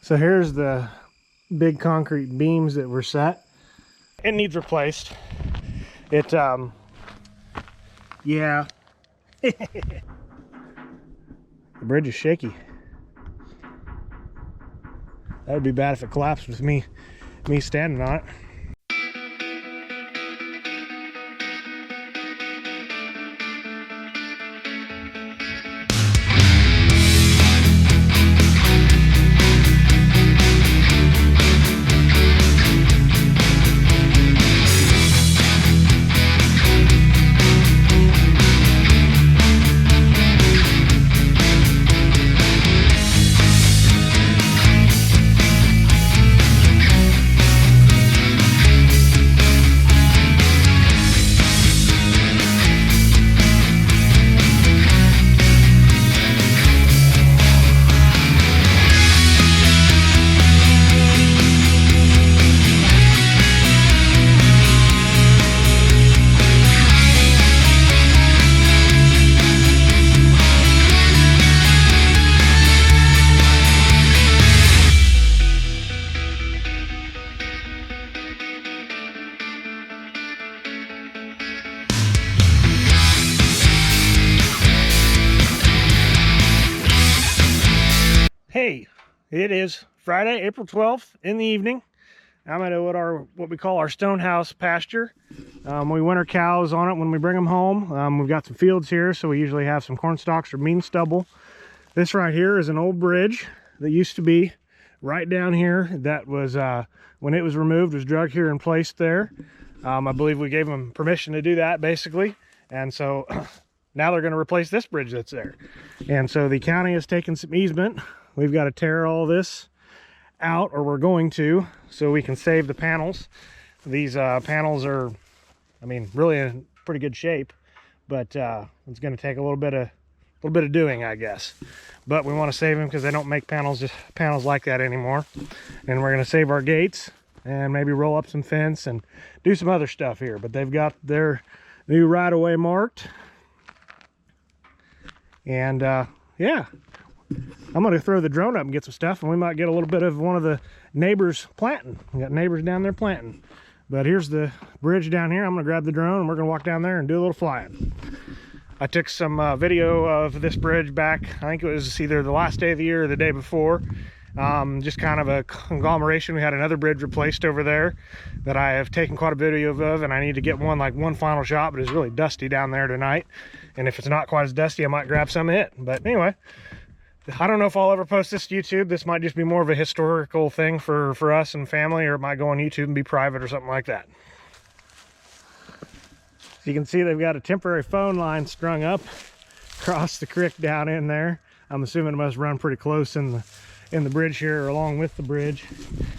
So here's the big concrete beams that were set. It needs replaced. It, yeah. The bridge is shaky. That would be bad if it collapsed with me standing on it. Hey, it is Friday, April 12th in the evening. I'm at what we call our stone house pasture. We winter cows on it when we bring them home. We've got some fields here, so we usually have some corn stalks or bean stubble. This right here is an old bridge that used to be right down here. That was, when it was removed, was drug here and placed there. I believe we gave them permission to do that, basically. And so now they're going to replace this bridge that's there. And so the county has taken some easement. We've got to tear all this out, or we're going to, so we can save the panels. These panels are, I mean, really in pretty good shape, but it's going to take a little bit of doing, I guess. But we want to save them because they don't make panels like that anymore. And we're going to save our gates and maybe roll up some fence and do some other stuff here. But they've got their new right-of-way marked. And yeah. I'm going to throw the drone up and get some stuff, and we might get a little bit of one of the neighbors planting. We got neighbors down there planting. But here's the bridge down here. I'm going to grab the drone, and we're going to walk down there and do a little flying. I took some video of this bridge back, I think it was either the last day of the year or the day before. Just kind of a conglomeration. We had another bridge replaced over there that I have taken quite a video of, and I need to get one final shot, but it's really dusty down there tonight. And if it's not quite as dusty, I might grab some of it. But anyway, I don't know if I'll ever post this to YouTube. This might just be more of a historical thing for us and family, or it might go on YouTube and be private or something like that. So you can see they've got a temporary phone line strung up across the creek down in there. I'm assuming it must run pretty close in the bridge here, or along with the bridge.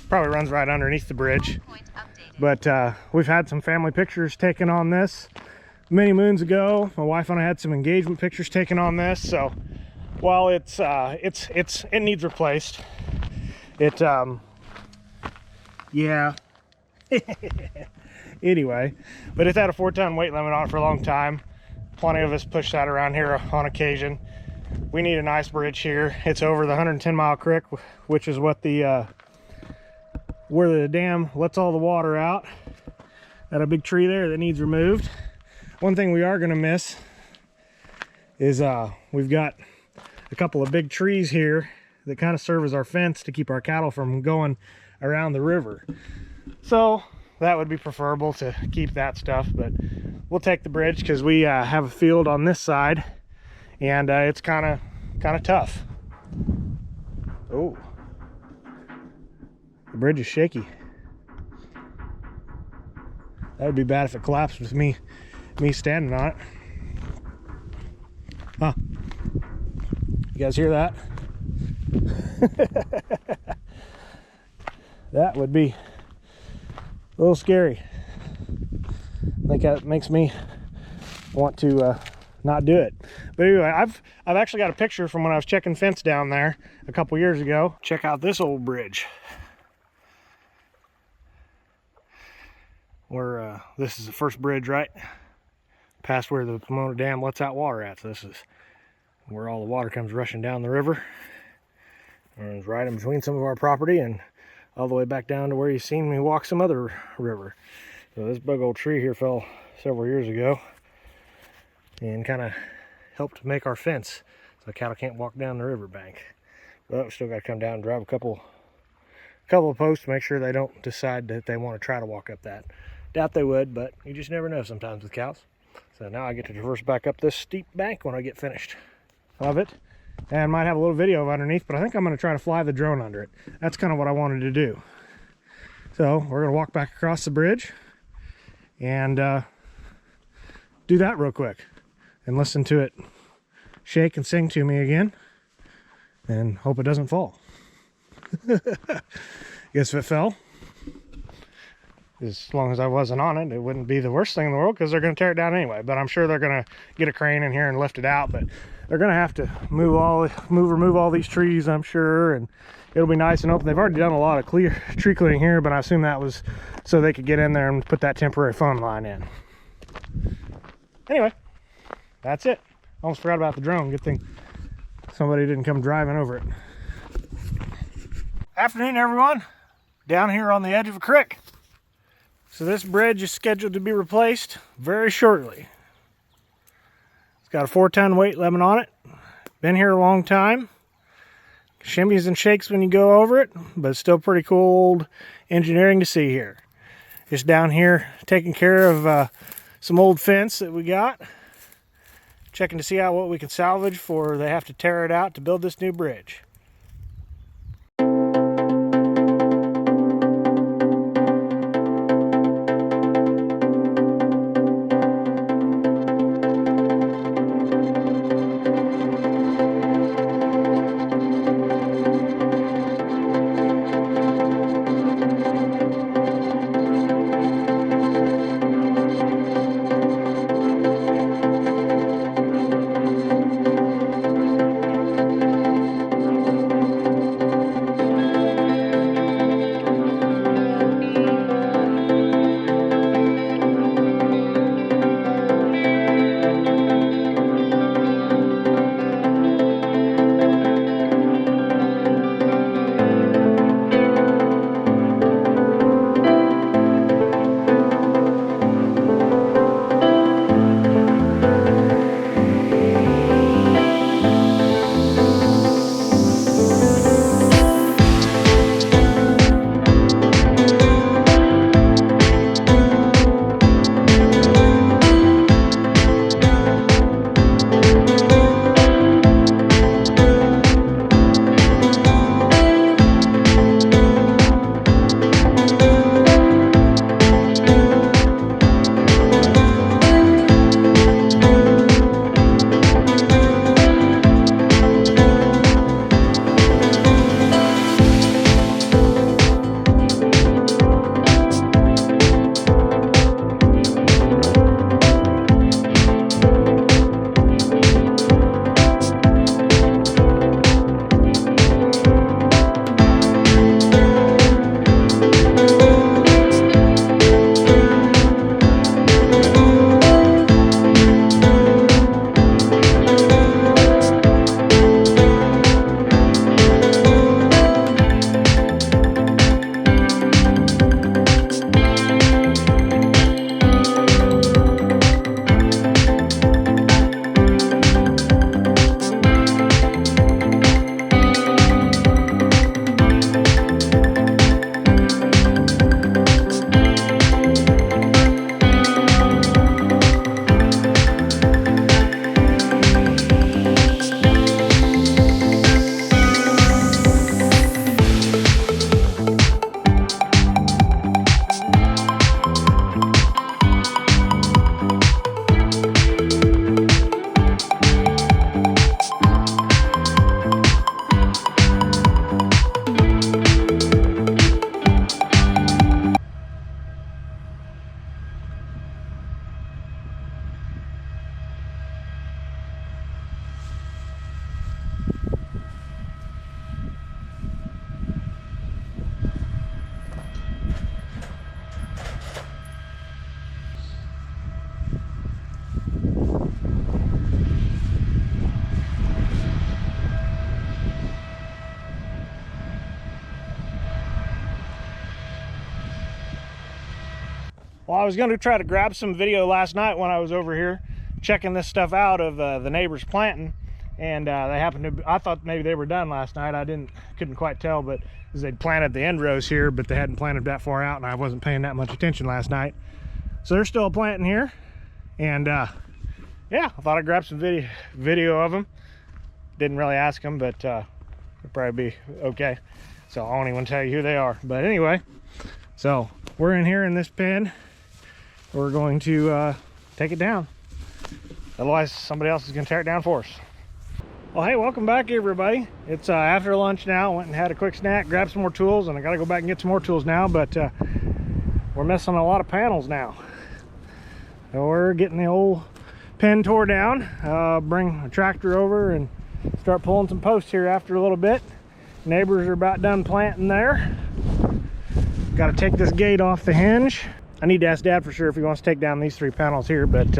Probably runs right underneath the bridge. But we've had some family pictures taken on this many moons ago. My wife and I had some engagement pictures taken on this. So while it needs replaced, yeah. Anyway, but it's had a 4-ton weight limit on it for a long time. Plenty of us push that around here on occasion. We need a nice bridge here. It's over the 110-mile creek, which is what where the dam lets all the water out. Got a big tree there that needs removed. One thing we are going to miss is we've got a couple of big trees here that kind of serve as our fence to keep our cattle from going around the river. So that would be preferable to keep that stuff, but we'll take the bridge because we have a field on this side, and it's kind of tough. Oh, the bridge is shaky. That would be bad if it collapsed with me standing on it. Huh. You guys hear that? That would be a little scary. I think that makes me want to not do it. But anyway, I've actually got a picture from when I was checking fence down there a couple years ago. Check out this old bridge. Where this is the first bridge right past where the Pomona Dam lets out water at. So this is where all the water comes rushing down the river. And it's right in between some of our property and all the way back down to where you've seen me walk some other river. So this big old tree here fell several years ago and kind of helped make our fence so cattle can't walk down the riverbank. But we still got to come down and drive a couple of posts to make sure they don't decide that they want to try to walk up that. Doubt they would, but you just never know sometimes with cows. So now I get to traverse back up this steep bank when I get finished of it. And might have a little video of underneath, but I think I'm going to try to fly the drone under it. That's kind of what I wanted to do. So we're going to walk back across the bridge and do that real quick and listen to it shake and sing to me again and hope it doesn't fall. Guess if it fell, as long as I wasn't on it, it wouldn't be the worst thing in the world because they're going to tear it down anyway. But I'm sure they're going to get a crane in here and lift it out. But they're going to have to remove all these trees, I'm sure, and it'll be nice and open. They've already done a lot of tree clearing here, but I assume that was so they could get in there and put that temporary phone line in. Anyway, that's it. Almost forgot about the drone. Good thing somebody didn't come driving over it. Afternoon, everyone. Down here on the edge of a creek. So this bridge is scheduled to be replaced very shortly. It's got a 4-ton weight limit on it. Been here a long time. Shimmies and shakes when you go over it, but it's still pretty cool old engineering to see here. Just down here taking care of some old fence that we got. Checking to see what we can salvage before they have to tear it out to build this new bridge. I was going to try to grab some video last night when I was over here checking this stuff out of the neighbors planting, and they happened to, I thought maybe they were done last night. Couldn't quite tell, but because they'd planted the end rows here, but they hadn't planted that far out, and I wasn't paying that much attention last night. So they're still planting here, and yeah, I thought I'd grab some video of them. Didn't really ask them, but it'll probably be okay. So I won't even tell you who they are. But anyway, so we're in here in this pen. We're going to take it down. Otherwise, somebody else is going to tear it down for us. Well, hey, welcome back, everybody. It's after lunch now. Went and had a quick snack, grabbed some more tools, and I got to go back and get some more tools now. But we're missing a lot of panels now. So we're getting the old pen tore down. Bring a tractor over and start pulling some posts here after a little bit. Neighbors are about done planting there. Got to take this gate off the hinge. I need to ask Dad for sure if he wants to take down these 3 panels here, but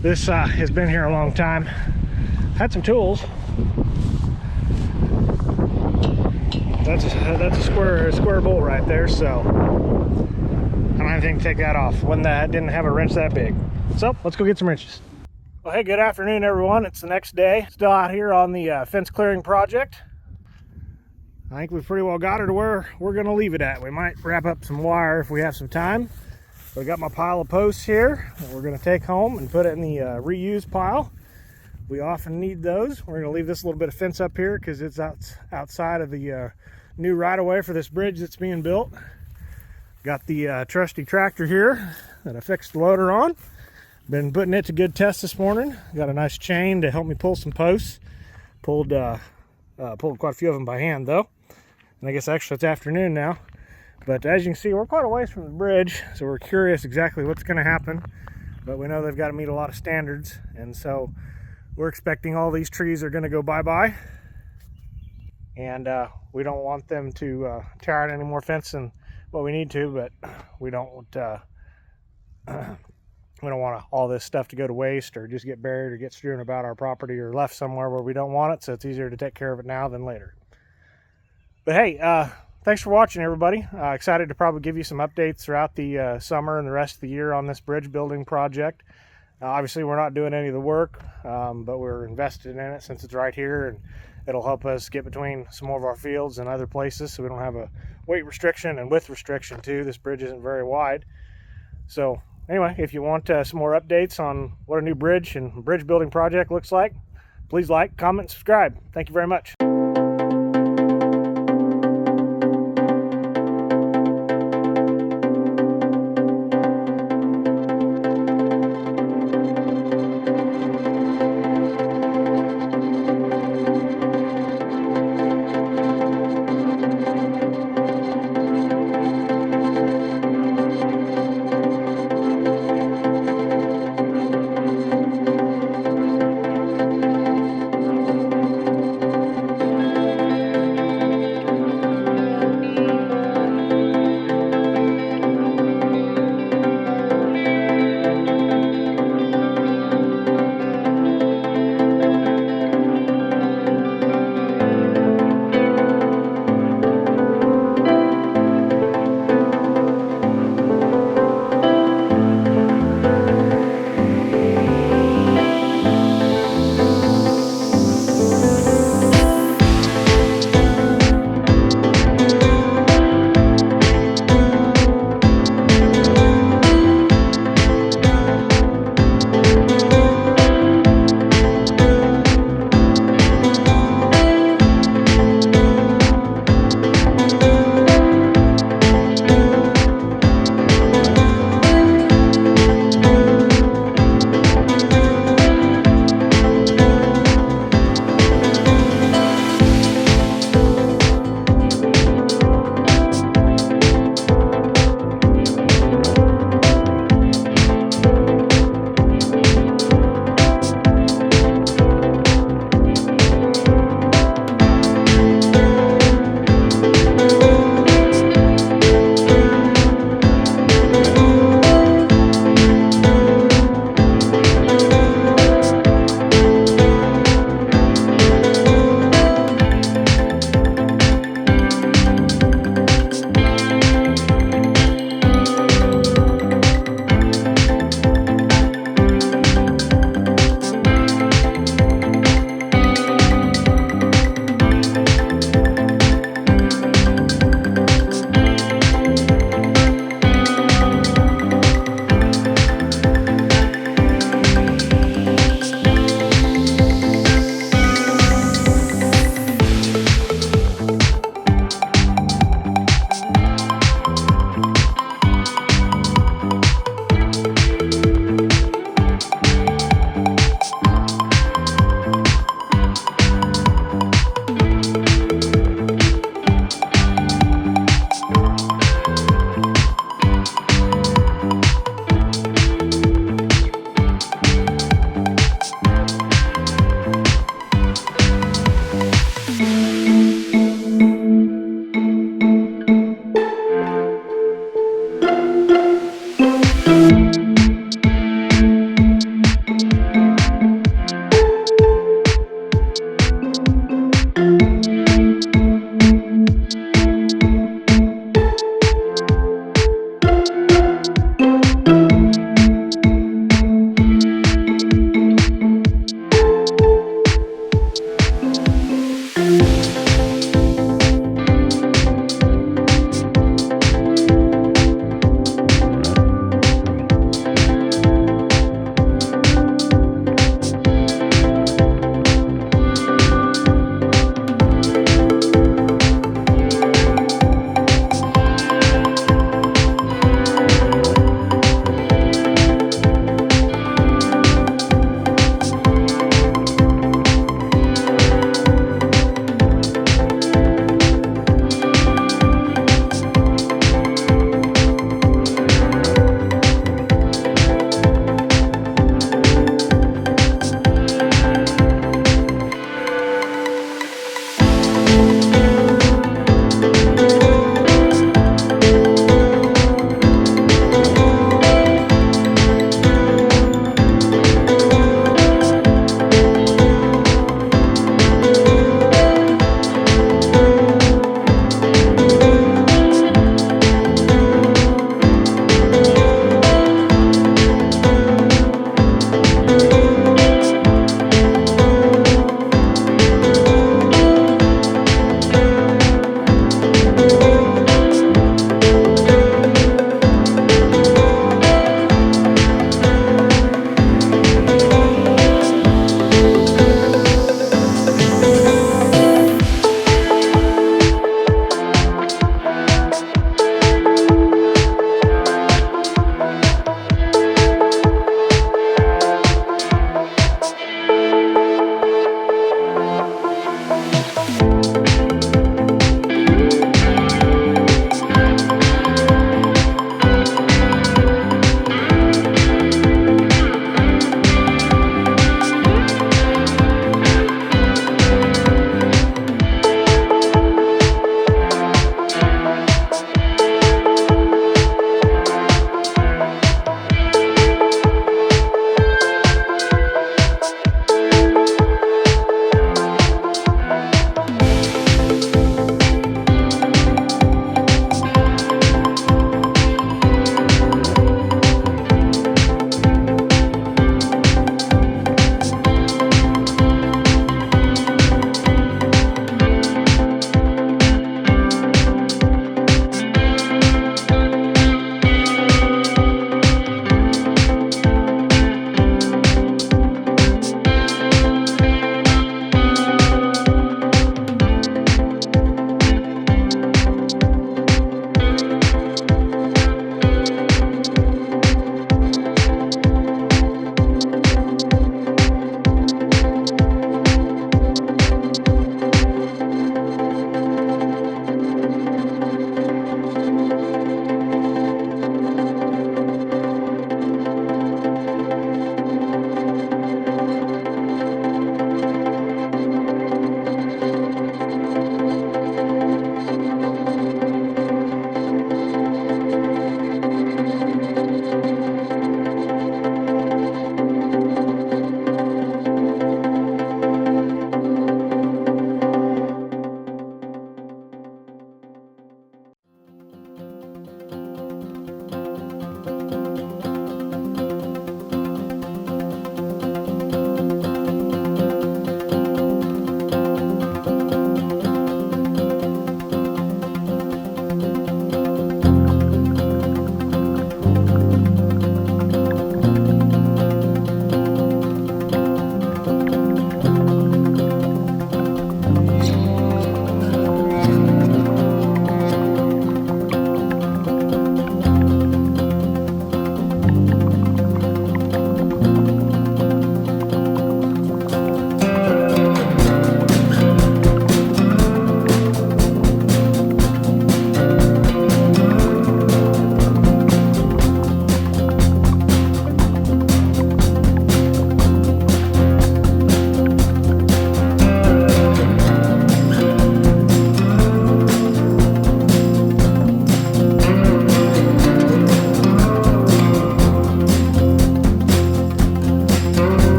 this has been here a long time. Had some tools. That's a square bolt right there, so I don't have anything to take that off. Didn't have a wrench that big. So let's go get some wrenches. Well, hey, good afternoon, everyone. It's the next day. Still out here on the fence clearing project. I think we've pretty well got her to where we're going to leave it at. We might wrap up some wire if we have some time. So I got my pile of posts here that we're going to take home and put it in the reuse pile. We often need those. We're going to leave this little bit of fence up here because it's outside of the new right-of-way for this bridge that's being built. Got the trusty tractor here that I fixed the loader on. Been putting it to good test this morning. Got a nice chain to help me pull some posts. Pulled quite a few of them by hand though. And I guess actually it's afternoon now. But as you can see, we're quite a ways from the bridge, so we're curious exactly what's going to happen. But we know they've got to meet a lot of standards, and so we're expecting all these trees are going to go bye-bye. And we don't want them to tear out any more fence than what we need to, but we don't want all this stuff to go to waste or just get buried or get strewn about our property or left somewhere where we don't want it, so it's easier to take care of it now than later. But hey, thanks for watching, everybody. Excited to probably give you some updates throughout the summer and the rest of the year on this bridge building project. Obviously, we're not doing any of the work, but we're invested in it since it's right here, and it'll help us get between some more of our fields and other places so we don't have a weight restriction and width restriction too. This bridge isn't very wide. So anyway, if you want some more updates on what a new bridge and bridge building project looks like, please like, comment, and subscribe. Thank you very much.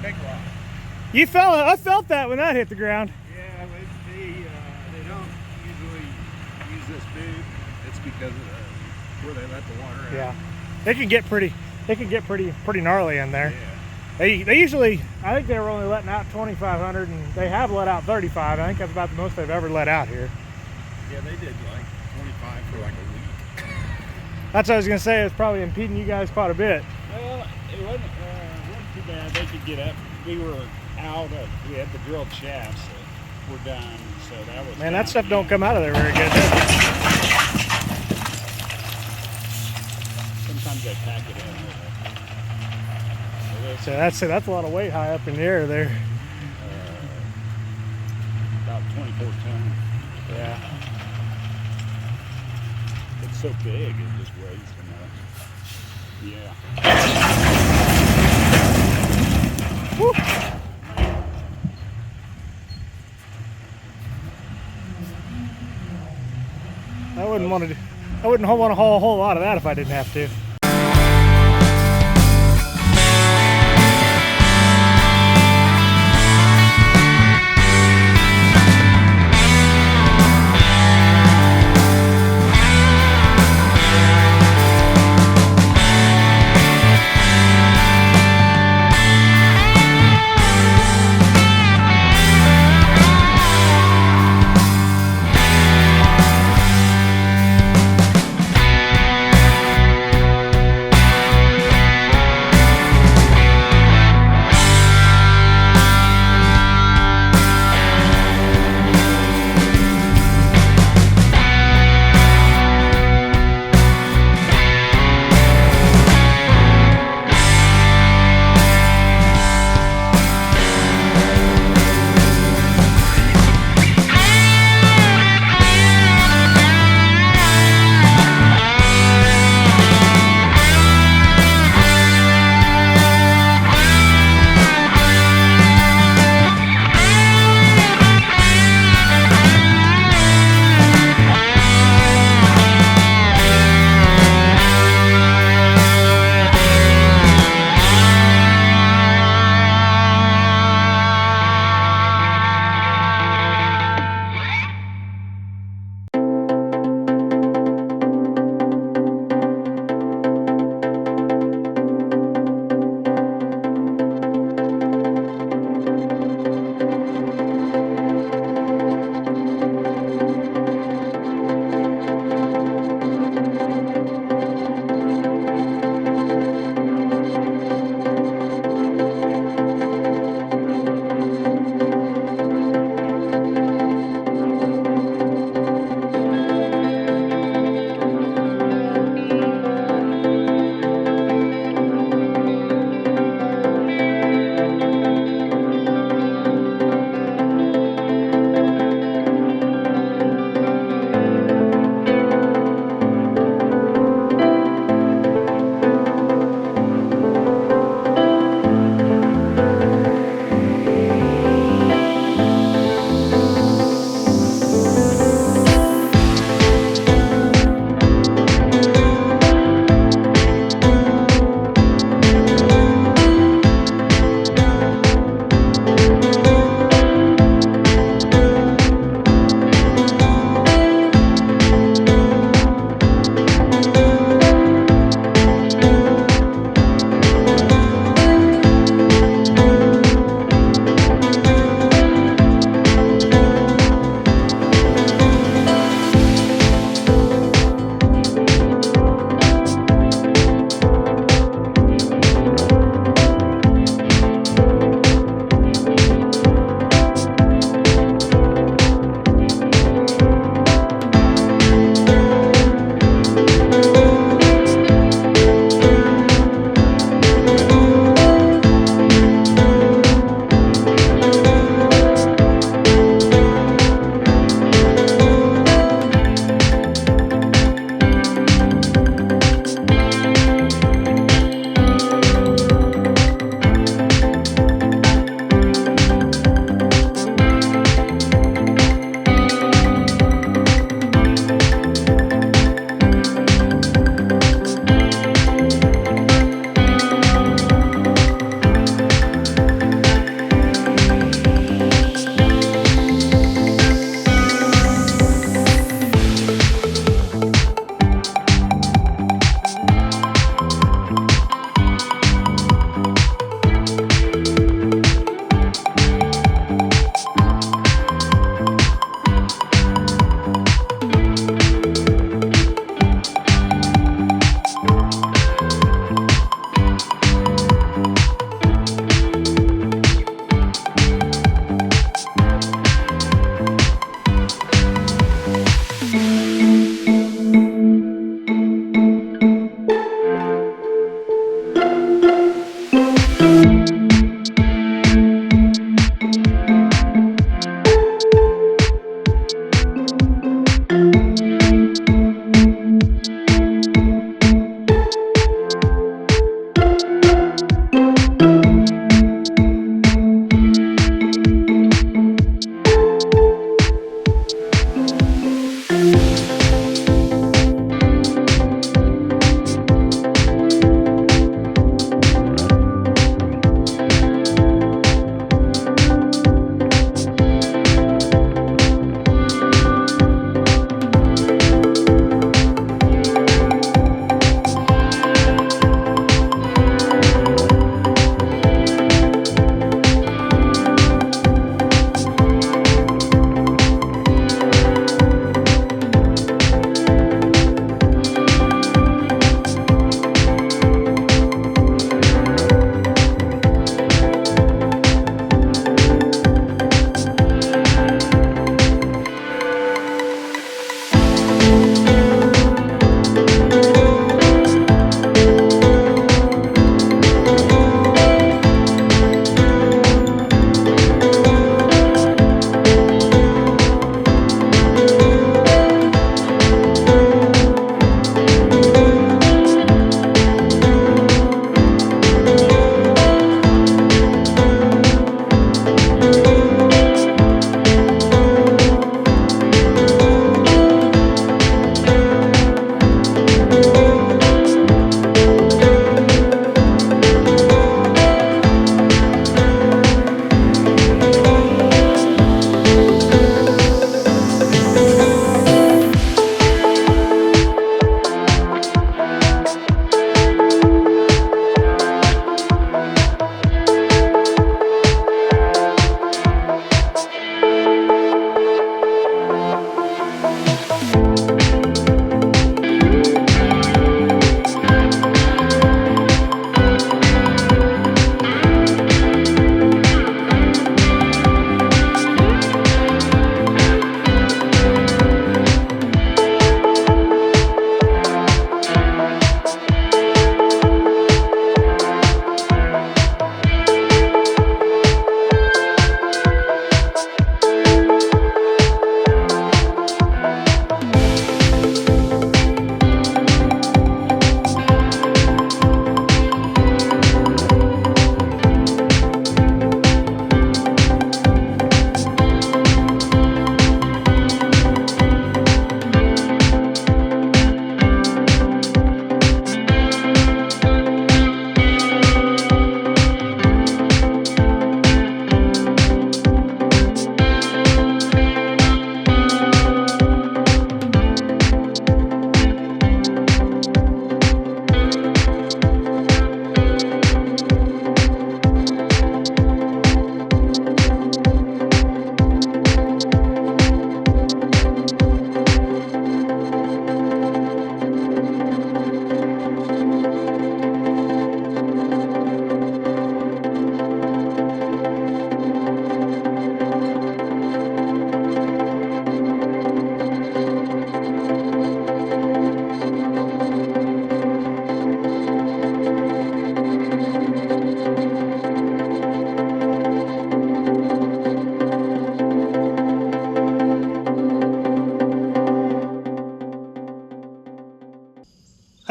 big rock. You felt it. I felt that when that hit the ground. Yeah, they don't usually use this big. It's because of where they let the water out. Yeah, they can get pretty. They can get pretty gnarly in there. Yeah. They usually, I think they were only letting out 2,500, and they have let out 35. I think that's about the most they've ever let out here. Yeah, they did like 25 for like a week. That's what I was gonna say. It's probably impeding you guys quite a bit. Well, it wasn't too bad. They could get up. We were out of. We had the drilled shafts that were done, so that was. Man, that stuff don't come out of there very good, does it? Sometimes they pack it in. So that's a lot of weight high up in the air there. About 24 tons. Yeah. It's so big, it just weighs so much. Yeah. Woo. I wouldn't want to haul a whole lot of that if I didn't have to.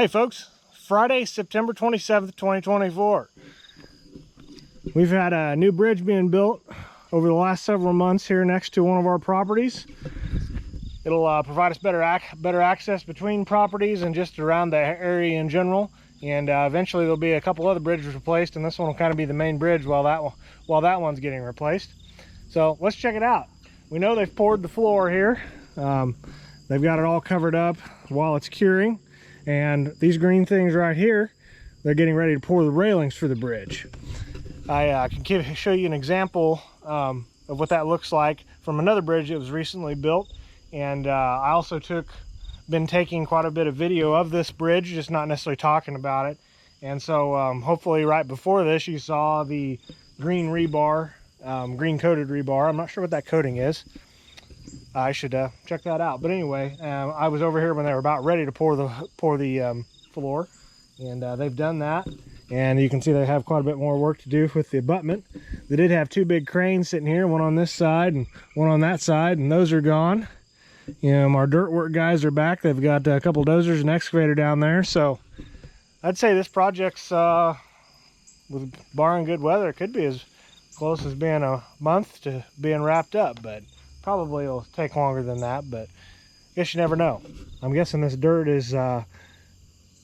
Okay, folks, Friday, September 27th, 2024. We've had a new bridge being built over the last several months here next to one of our properties. It'll provide us better access between properties and just around the area in general. And eventually there'll be a couple other bridges replaced, and this one will kind of be the main bridge while that one's getting replaced. So let's check it out. We know they've poured the floor here. They've got it all covered up while it's curing. And these green things right here, they're getting ready to pour the railings for the bridge. I can show you an example of what that looks like from another bridge that was recently built. And I also been taking quite a bit of video of this bridge, just not necessarily talking about it. And so hopefully right before this you saw the green rebar, green coated rebar. I'm not sure what that coating is. I should check that out. But anyway, I was over here when they were about ready to pour the floor, and they've done that. And you can see they have quite a bit more work to do with the abutment. They did have two big cranes sitting here, one on this side and one on that side, and those are gone. Our dirt work guys are back. They've got a couple dozers and excavator down there. So I'd say this project's, with barring good weather, it could be as close as being a month to being wrapped up, but probably it'll take longer than that. But I guess you never know. I'm guessing this dirt is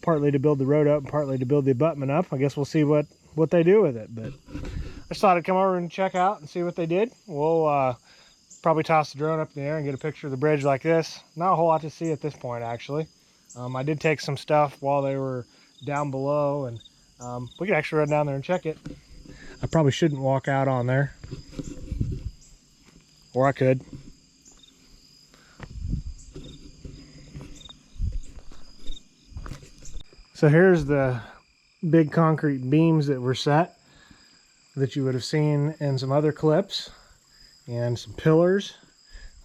partly to build the road up and partly to build the abutment up. I guess we'll see what they do with it. But I just thought I'd come over and check out and see what they did. We'll probably toss the drone up in the air and get a picture of the bridge like this. Not a whole lot to see at this point, actually. I did take some stuff while they were down below, and we could actually run down there and check it. I probably shouldn't walk out on there, or I could. So here's the big concrete beams that were set that you would have seen in some other clips, and some pillars,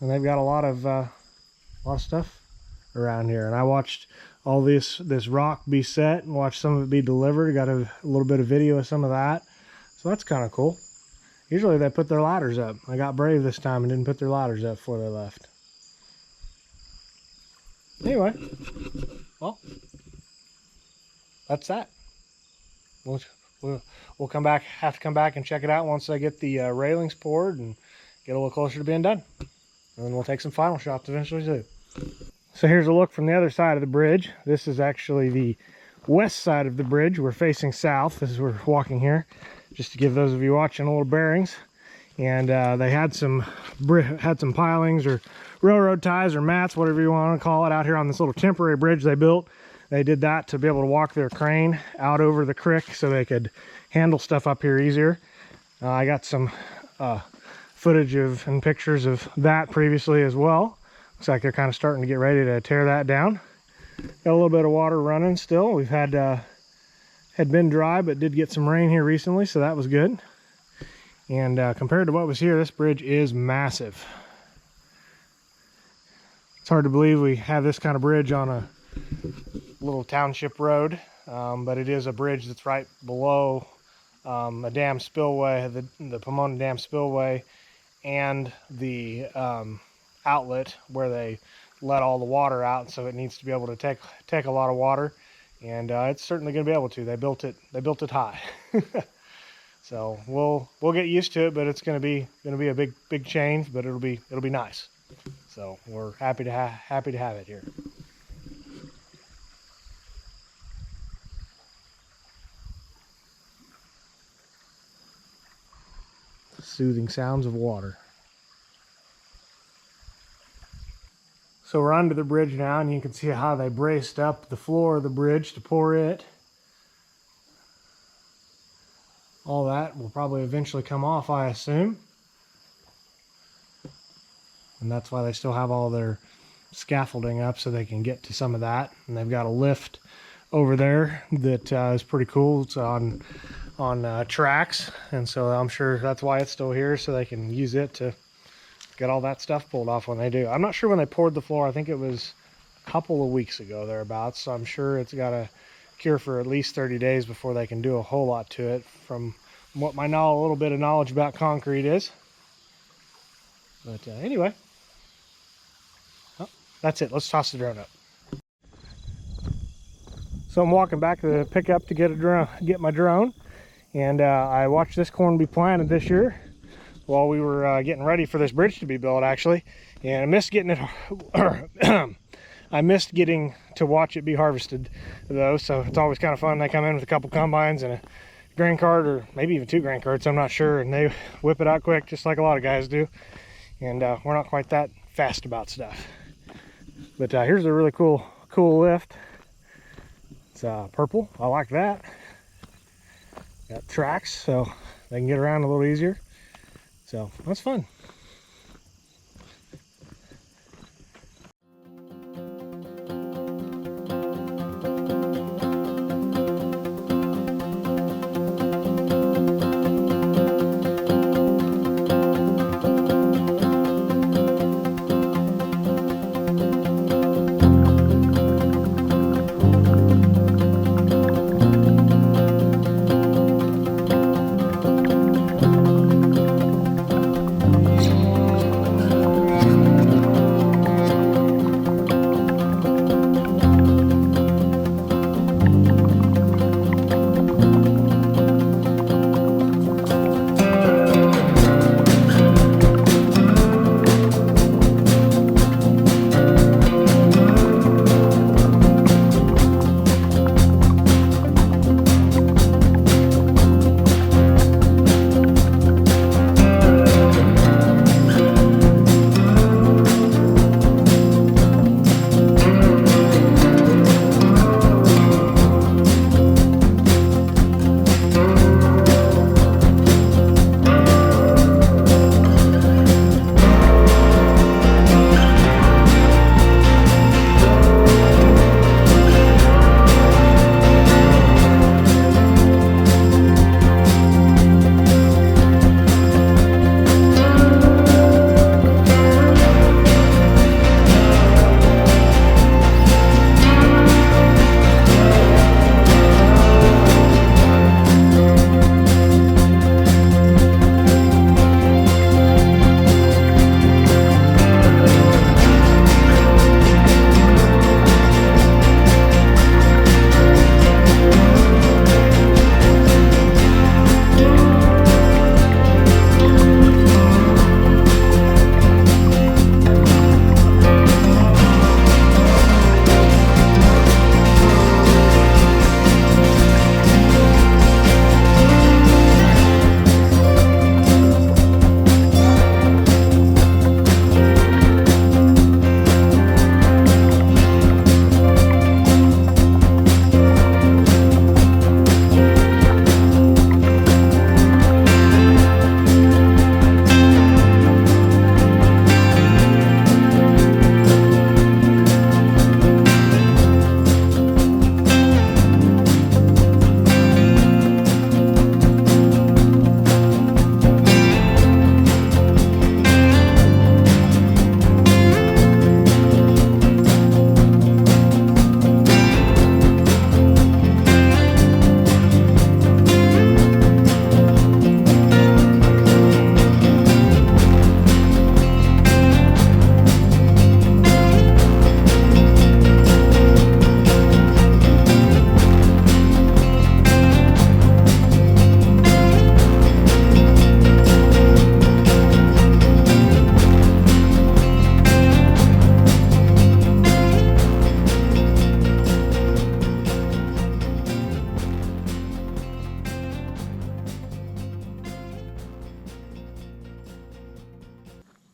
and they've got a lot of stuff around here. And I watched all this rock be set and watched some of it be delivered. Got a little bit of video of some of that, so that's kind of cool. Usually they put their ladders up. I got brave this time and didn't put their ladders up before they left. Anyway, well, that's that. We'll have to come back and check it out once I get the railings poured and get a little closer to being done. And then we'll take some final shots eventually too. So here's a look from the other side of the bridge. This is actually the west side of the bridge. We're facing south as we're walking here, just to give those of you watching a little bearings. And they had some pilings or railroad ties or mats, whatever you want to call it, out here on this little temporary bridge they built. They did that to be able to walk their crane out over the creek so they could handle stuff up here easier. I got some footage and pictures of that previously as well. Looks like they're kind of starting to get ready to tear that down. Got a little bit of water running still. We've had been dry, but did get some rain here recently, so that was good. And compared to what was here, this bridge is massive. It's hard to believe we have this kind of bridge on a little township road, but it is a bridge that's right below a dam spillway, the Pomona Dam spillway, and the outlet where they let all the water out, so it needs to be able to take a lot of water, and it's certainly going to be able to. They built it high. So we'll get used to it, but it's going to be a big change, but it'll be nice. So we're happy to have it here. Soothing sounds of water. So we're under the bridge now, and you can see how they braced up the floor of the bridge to pour it. All that will probably eventually come off, I assume. And that's why they still have all their scaffolding up, so they can get to some of that. And they've got a lift over there that is pretty cool. It's on tracks, and so I'm sure that's why it's still here, so they can use it to get all that stuff pulled off when they do. I'm not sure when they poured the floor. I think it was a couple of weeks ago thereabouts, so I'm sure it's got to cure for at least 30 days before they can do a whole lot to it, from what my little bit of knowledge about concrete is. But anyway, that's it. Let's toss the drone up. So So I'm walking back to the pickup to get my drone, and I watched this corn be planted this year while we were getting ready for this bridge to be built, actually. And I missed getting it. I missed getting to watch it be harvested, though. So it's always kind of fun. They come in with a couple combines and a grain cart, or maybe even 2 grain carts, I'm not sure, and they whip it out quick, just like a lot of guys do. And we're not quite that fast about stuff. But here's a really cool lift. It's purple. I like that. Got tracks, so they can get around a little easier. So that's fun.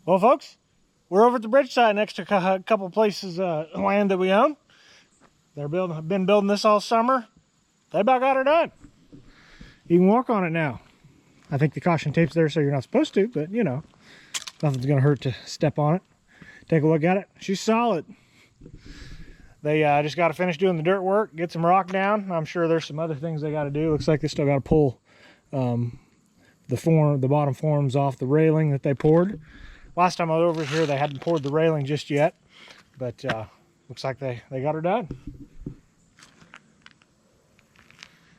Well, folks, we're over at the bridge site next to a couple places land that we own. They're been building this all summer. They about got her done. You can walk on it now. I think the caution tape's there so you're not supposed to, but you know, nothing's gonna hurt to step on it. Take a look at it. She's solid. They just got to finish doing the dirt work, get some rock down. I'm sure there's some other things they got to do. Looks like they still got to pull the bottom forms off the railing that they poured. Last time I was over here, they hadn't poured the railing just yet, but looks like they got her done.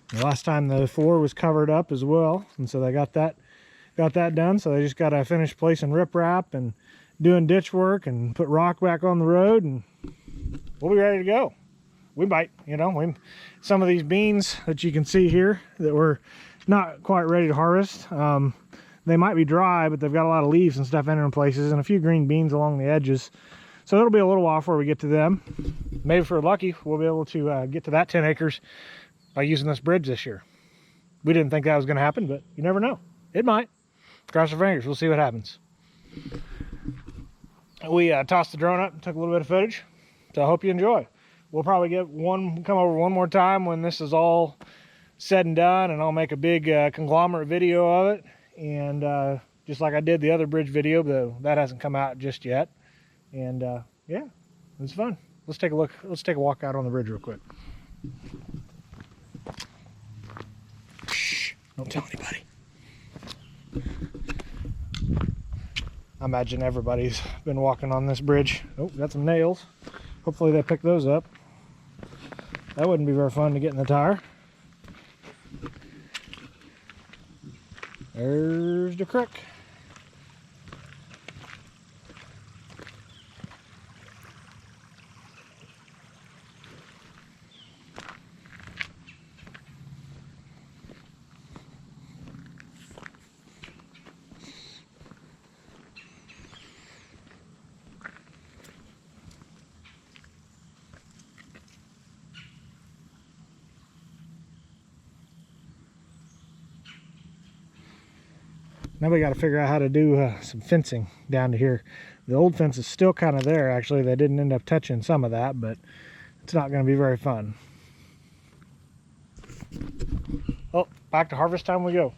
The last time the floor was covered up as well, and so they got that done. So they just got to finish placing riprap and doing ditch work and put rock back on the road, and we'll be ready to go. we might, you know, some of these beans that you can see here that we're not quite ready to harvest, they might be dry, but they've got a lot of leaves and stuff in places, and a few green beans along the edges. So it'll be a little while before we get to them. Maybe if we're lucky, we'll be able to get to that 10 acres by using this bridge this year. We didn't think that was going to happen, but you never know. It might. Cross our fingers. We'll see what happens. We tossed the drone up and took a little bit of footage. So I hope you enjoy. We'll probably come over one more time when this is all said and done, and I'll make a big conglomerate video of it. And just like I did the other bridge video, though that hasn't come out just yet. And yeah, it was fun. Let's take a look. Let's take a walk out on the bridge real quick. Shh, don't tell anybody. I imagine everybody's been walking on this bridge. Oh, got some nails. Hopefully they pick those up. That wouldn't be very fun to get in the tire. There's the creek. Now we got to figure out how to do some fencing down to here. The old fence is still kind of there, actually. They didn't end up touching some of that, but it's not going to be very fun. Oh, back to harvest time we go.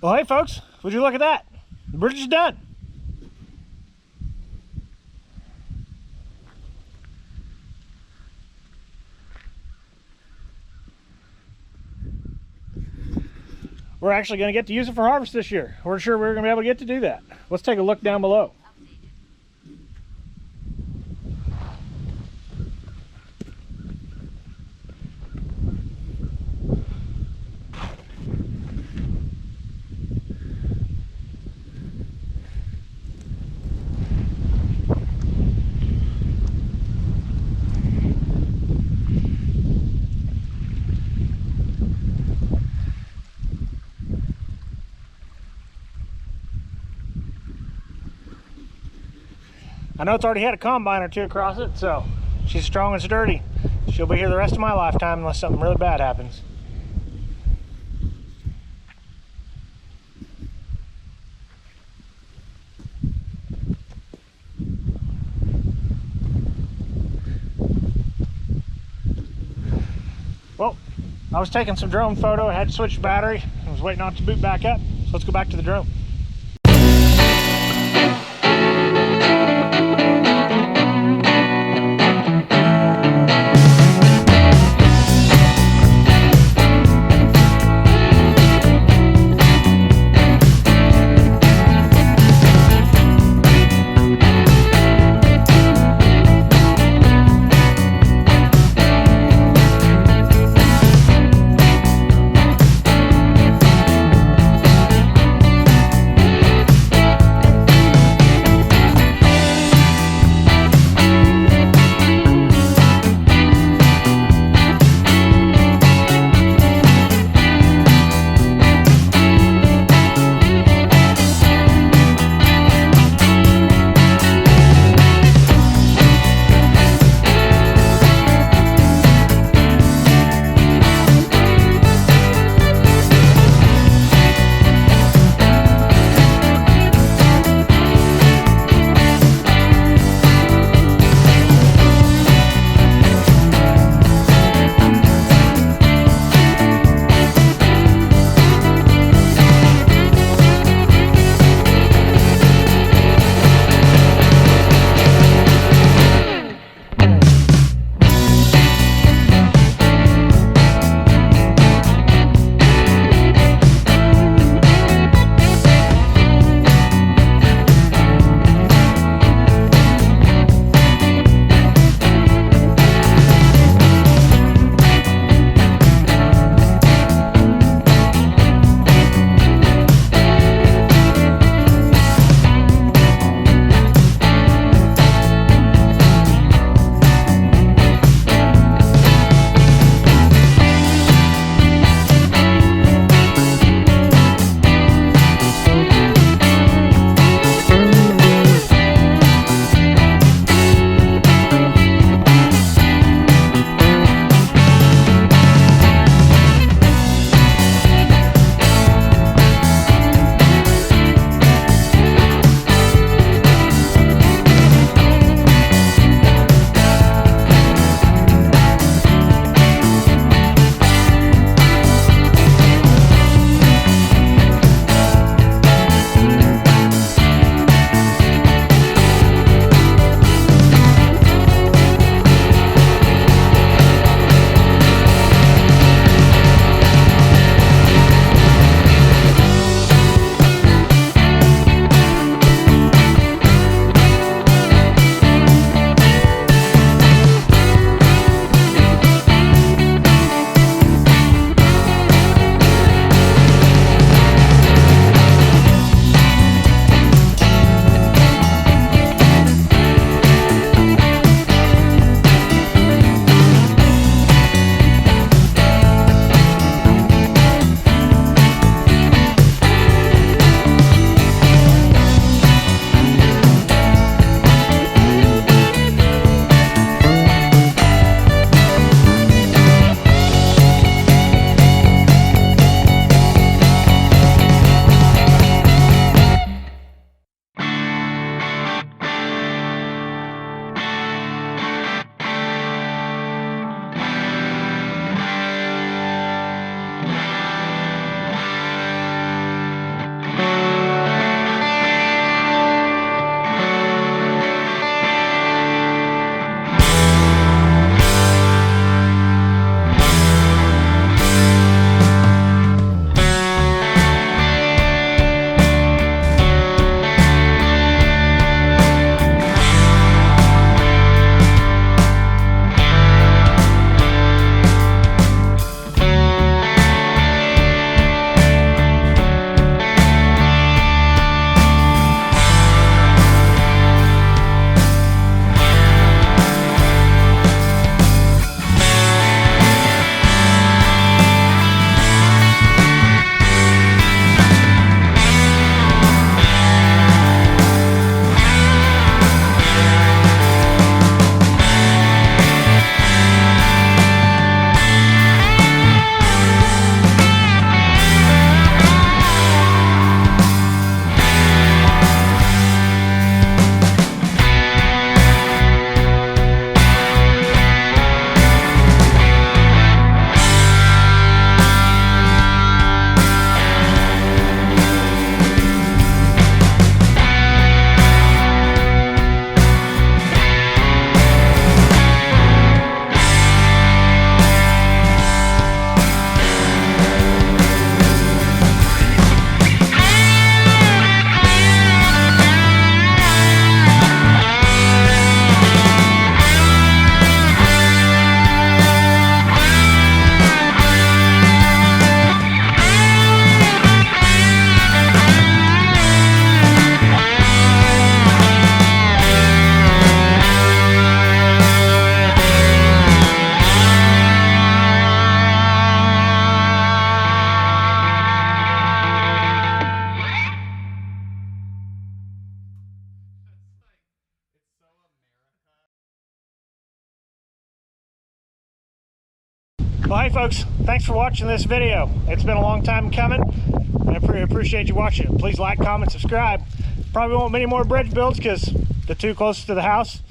Well, hey folks, would you look at that? The bridge is done. We're actually going to get to use it for harvest this year. We're sure we're going to be able to get to do that. Let's take a look down below. I know it's already had a combine or two across it, so she's strong and sturdy. She'll be here the rest of my lifetime unless something really bad happens. Well, I was taking some drone photo. I had to switch the battery. I was waiting on it to boot back up. So let's go back to the drone. Well, hey folks, thanks for watching this video. It's been a long time coming, and I appreciate you watching. Please like, comment, subscribe. Probably won't many more bridge builds because the two closest to the house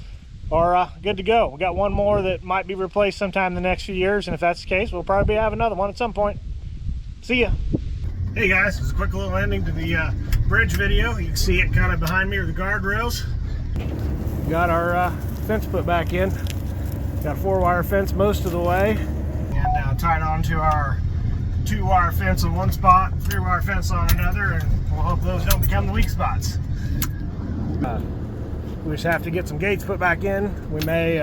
are good to go. We got one more that might be replaced sometime in the next few years, and if that's the case, we'll probably have another one at some point. See ya. Hey guys, just a quick little ending to the bridge video. You can see it kind of behind me are the guardrails. Got our fence put back in. Got a 4-wire fence most of the way. And tied onto our 2-wire fence on one spot, 3-wire fence on another, and we'll hope those don't become the weak spots. We just have to get some gates put back in. We may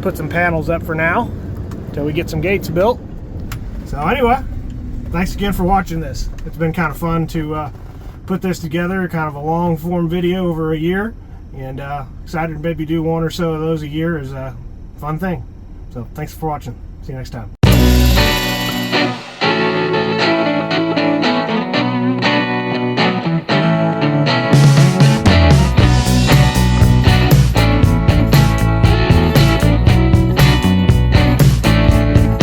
put some panels up for now until we get some gates built. So anyway, thanks again for watching this. It's been kind of fun to put this together, kind of a long form video over a year, and excited to maybe do one or so of those a year is a fun thing. So thanks for watching. See you next time.